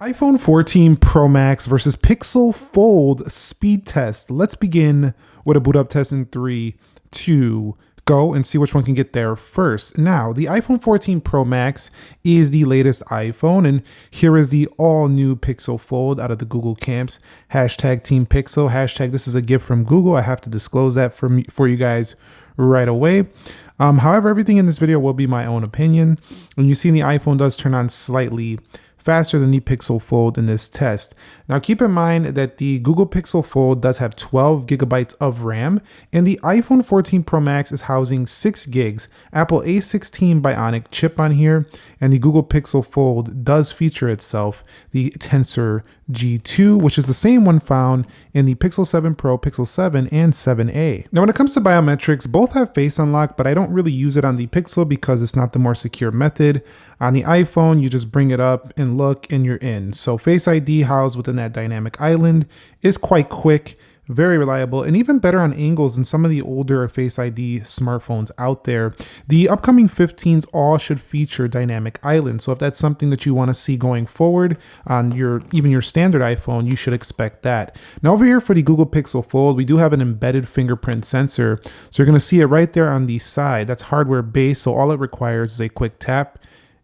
iPhone 14 Pro Max versus Pixel Fold speed test. Let's begin with a boot up test in 3, 2, go and see which one can get there first. Now, the iPhone 14 Pro Max is the latest iPhone, and here is the all new Pixel Fold out of the Google camps. Hashtag Team Pixel, hashtag this is a gift from Google. I have to disclose that for you guys right away. However, everything in this video will be my own opinion. And you see the iPhone does turn on slightly faster than the Pixel Fold in this test. Now keep in mind that the Google Pixel Fold does have 12 gigabytes of RAM, and the iPhone 14 Pro Max is housing 6 gigs, Apple A16 Bionic chip on here, and the Google Pixel Fold does feature itself the Tensor G2, which is the same one found in the Pixel 7 Pro, Pixel 7, and 7a. Now when it comes to biometrics, both have face unlock, but I don't really use it on the Pixel because it's not the more secure method. On the iPhone, you just bring it up and look and you're in. So Face ID housed within that dynamic island is quite quick, very reliable, and even better on angles than some of the older Face ID smartphones out there. The upcoming 15s all should feature dynamic island. So if that's something that you want to see going forward on even your standard iPhone, you should expect that. Now over here for the Google Pixel Fold, we do have an embedded fingerprint sensor. So you're going to see it right there on the side. That's hardware based, so all it requires is a quick tap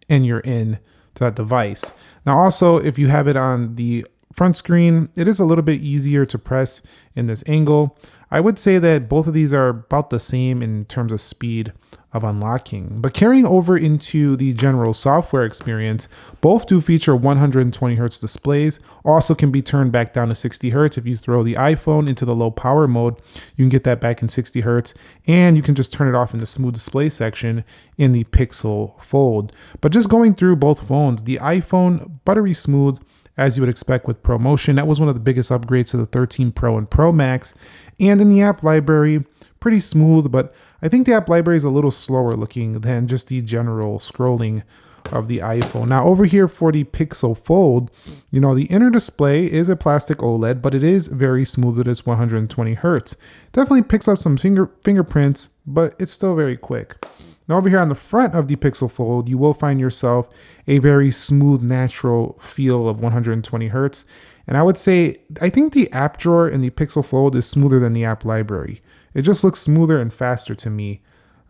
and you're in to that device. Now also, if you have it on the front screen, it is a little bit easier to press in this angle. I would say that both of these are about the same in terms of speed of unlocking. But carrying over into the general software experience, both do feature 120 Hz displays, also can be turned back down to 60 Hz. If you throw the iPhone into the low power mode, you can get that back in 60 Hz, and you can just turn it off in the smooth display section in the Pixel Fold. But just going through both phones, the iPhone, buttery smooth, as you would expect with ProMotion. That was one of the biggest upgrades to the 13 Pro and Pro Max. And in the app library, pretty smooth, but I think the app library is a little slower looking than just the general scrolling of the iPhone. Now over here for the Pixel Fold, the inner display is a plastic OLED, but it is very smooth at its 120 Hertz. Definitely picks up some fingerprints, but it's still very quick. Now over here on the front of the Pixel Fold, you will find yourself a very smooth, natural feel of 120 Hertz. And I would say, I think the app drawer in the Pixel Fold is smoother than the app library. It just looks smoother and faster to me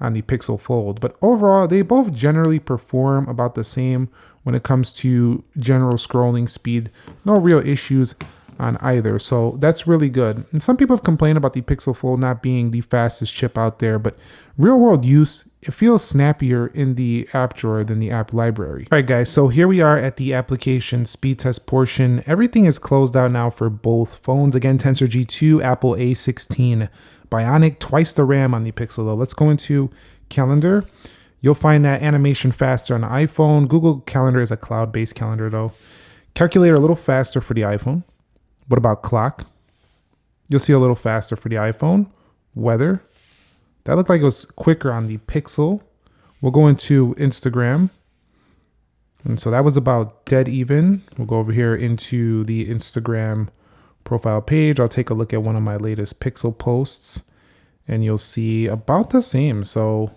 on the Pixel Fold. But overall, they both generally perform about the same when it comes to general scrolling speed. No real issues on either, so that's really good. And some people have complained about the Pixel Fold not being the fastest chip out there, but real world use, it feels snappier in the app drawer than the app library. All right guys, so here we are at the application speed test portion. Everything is closed out now for both phones. Again, Tensor G2, Apple A16 Bionic, twice the RAM on the Pixel though. Let's go into calendar. You'll find that animation faster on the iPhone. Google Calendar is a cloud-based calendar though. Calculator a little faster for the iPhone. What about clock? You'll see a little faster for the iPhone. Weather. That looked like it was quicker on the Pixel. We'll go into Instagram. And so that was about dead even. We'll go over here into the Instagram profile page. I'll take a look at one of my latest Pixel posts and you'll see about the same. So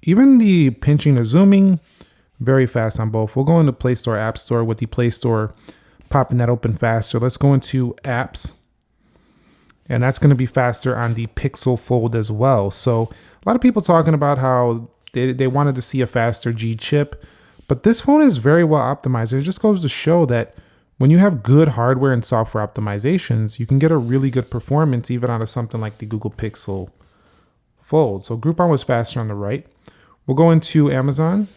even the pinching and zooming, very fast on both. We'll go into Play Store, App Store with the Play Store popping that open faster. Let's go into apps, and that's going to be faster on the Pixel Fold as well. So a lot of people talking about how they wanted to see a faster G chip, but this phone is very well optimized. It just goes to show that when you have good hardware and software optimizations, you can get a really good performance even out of something like the Google Pixel Fold. So Groupon was faster on the right. We'll go into Amazon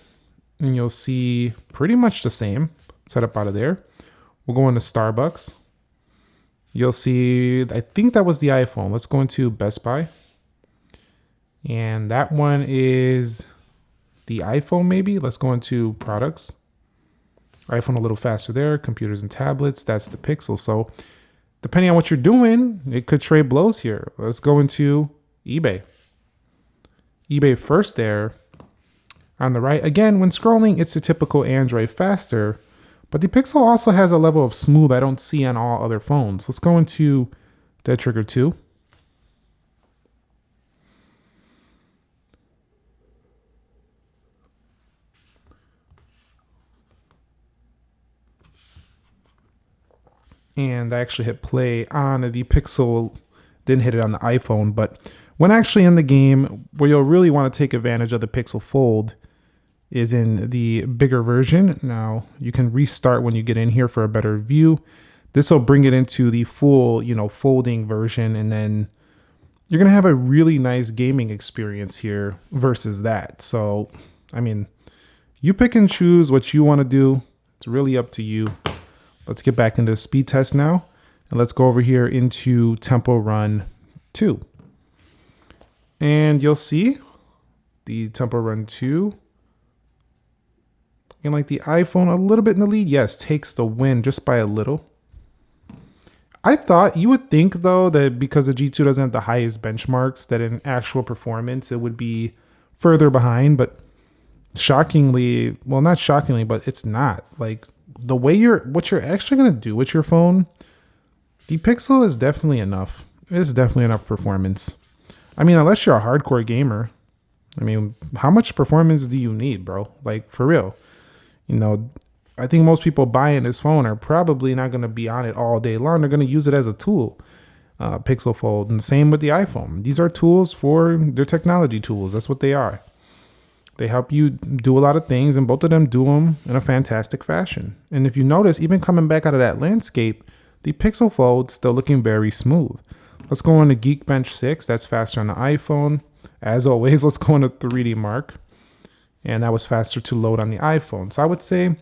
and you'll see pretty much the same setup out of there. We'll go into Starbucks. You'll see, I think that was the iPhone. Let's go into Best Buy. And that one is the iPhone maybe. Let's go into products. iPhone a little faster there. Computers and tablets, that's the Pixel. So depending on what you're doing, it could trade blows here. Let's go into eBay. eBay first there on the right. Again, when scrolling, it's a typical Android faster. But the Pixel also has a level of smooth I don't see on all other phones. Let's go into Dead Trigger 2. and I actually hit play on the Pixel, didn't hit it on the iPhone, but when actually in the game, where you'll really want to take advantage of the Pixel Fold is in the bigger version. Now, you can restart when you get in here for a better view. This will bring it into the full, folding version, and then you're going to have a really nice gaming experience here versus that. So, I mean, you pick and choose what you want to do. It's really up to you. Let's get back into the speed test now. And let's go over here into Tempo Run 2. And you'll see the Tempo Run 2. And like the iPhone, a little bit in the lead. Yes, takes the win just by a little. I thought, you would think though, that because the G2 doesn't have the highest benchmarks, that in actual performance, it would be further behind. But shockingly, well, not shockingly, but it's not. Like the way what you're actually going to do with your phone, the Pixel is definitely enough. It's definitely enough performance. I mean, unless you're a hardcore gamer, I mean, how much performance do you need, bro? Like, for real. I think most people buying this phone are probably not going to be on it all day long. They're going to use it as a tool, Pixel Fold. And same with the iPhone. These are tools they're technology tools. That's what they are. They help you do a lot of things, and both of them do them in a fantastic fashion. And if you notice, even coming back out of that landscape, the Pixel Fold's still looking very smooth. Let's go on to Geekbench 6. That's faster on the iPhone. As always, let's go into 3D Mark. And that was faster to load on the iPhone. So I would say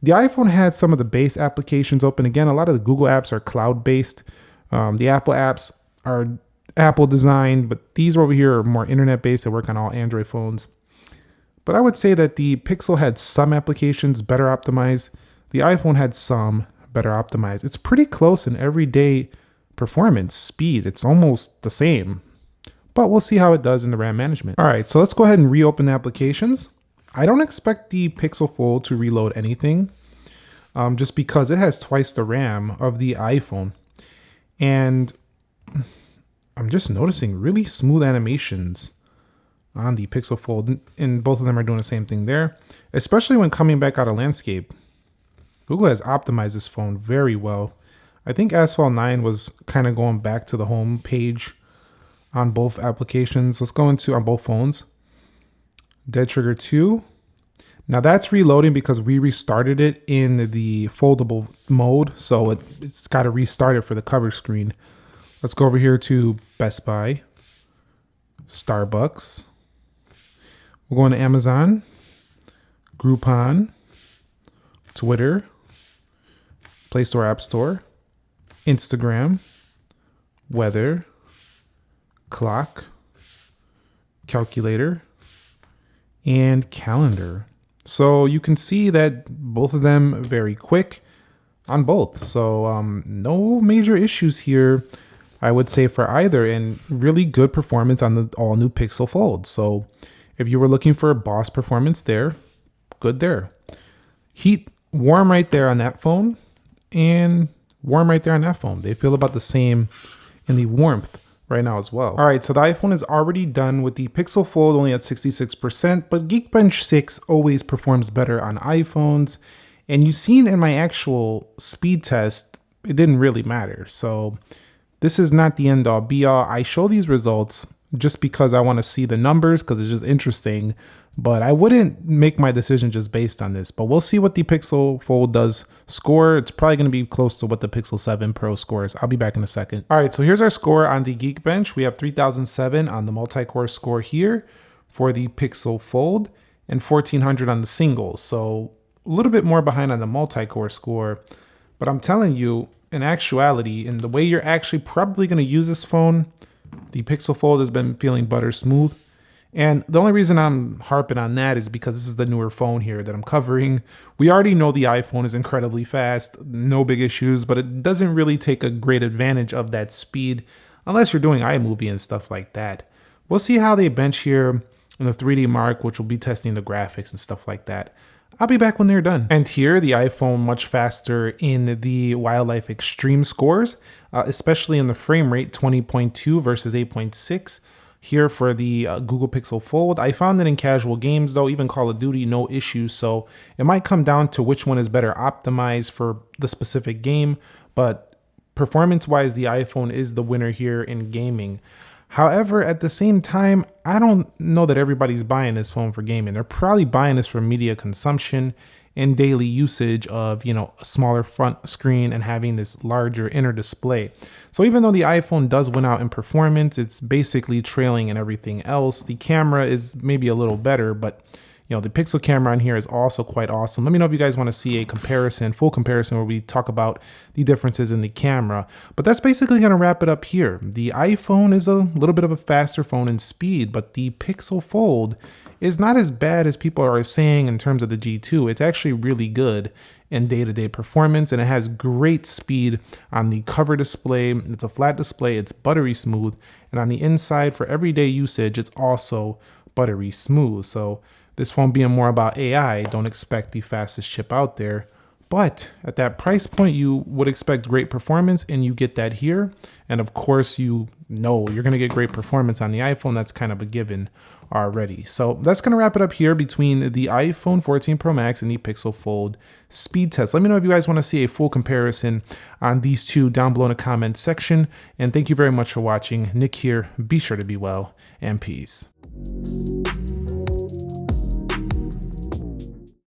the iPhone had some of the base applications open. Again, a lot of the Google apps are cloud-based. The Apple apps are Apple designed, but these over here are more internet-based. They work on all Android phones. But I would say that the Pixel had some applications better optimized. The iPhone had some better optimized. It's pretty close in everyday performance, speed. It's almost the same. But we'll see how it does in the RAM management. All right, so let's go ahead and reopen the applications. I don't expect the Pixel Fold to reload anything, just because it has twice the RAM of the iPhone. And I'm just noticing really smooth animations on the Pixel Fold, and both of them are doing the same thing there, especially when coming back out of landscape. Google has optimized this phone very well. I think Asphalt 9 was kind of going back to the home page on both applications. Let's go into on both phones. Dead Trigger 2. Now that's reloading because we restarted it in the foldable mode, so it's got to restart it for the cover screen. Let's go over here to Best Buy, Starbucks. We're going to Amazon, Groupon, Twitter, Play Store, App Store, Instagram, weather, clock, calculator, and calendar. So you can see that both of them very quick on both. So no major issues here, I would say, for either, and really good performance on the all new Pixel Fold. So if you were looking for a boss performance there, good there. Heat, warm right there on that phone, and warm right there on that phone. They feel about the same in the warmth right now as well. All right, so the iPhone is already done with the Pixel Fold only at 66%, but Geekbench 6 always performs better on iPhones. And you've seen in my actual speed test, it didn't really matter. So this is not the end all be all. I show these results just because I want to see the numbers, because it's just interesting. But I wouldn't make my decision just based on this. But we'll see what the Pixel Fold does score. It's probably going to be close to what the Pixel 7 Pro scores. I'll be back in a second. All right, so here's our score on the Geekbench. We have 3007 on the multi-core score here for the Pixel Fold and 1400 on the singles. So a little bit more behind on the multi-core score. But I'm telling you, in actuality, in the way you're actually probably going to use this phone, the Pixel Fold has been feeling butter smooth. And the only reason I'm harping on that is because this is the newer phone here that I'm covering. We already know the iPhone is incredibly fast, no big issues, but it doesn't really take a great advantage of that speed unless you're doing iMovie and stuff like that. We'll see how they bench here in the 3D Mark, which will be testing the graphics and stuff like that. I'll be back when they're done. And here, the iPhone much faster in the Wildlife Extreme scores, especially in the frame rate, 20.2 versus 8.6. Here for the Google Pixel Fold. I found it in casual games though, even Call of Duty, no issues. So it might come down to which one is better optimized for the specific game. But performance-wise, the iPhone is the winner here in gaming. However, at the same time, I don't know that everybody's buying this phone for gaming. They're probably buying this for media consumption and daily usage of, a smaller front screen and having this larger inner display. So even though the iPhone does win out in performance, it's basically trailing in everything else. The camera is maybe a little better, but the Pixel camera on here is also quite awesome. Let me know if you guys want to see a comparison, full comparison, where we talk about the differences in the camera. But that's basically going to wrap it up here. The iPhone is a little bit of a faster phone in speed, but the Pixel Fold is not as bad as people are saying in terms of the G2. It's actually really good in day-to-day performance, and it has great speed on the cover display. It's a flat display, it's buttery smooth, and on the inside for everyday usage, it's also buttery smooth. So this phone being more about AI, don't expect the fastest chip out there. But at that price point, you would expect great performance, and you get that here. And of course, you're going to get great performance on the iPhone. That's kind of a given already. So that's going to wrap it up here between the iPhone 14 Pro Max and the Pixel Fold speed test. Let me know if you guys want to see a full comparison on these two down below in the comments section. And thank you very much for watching. Nick here. Be sure to be well, and peace.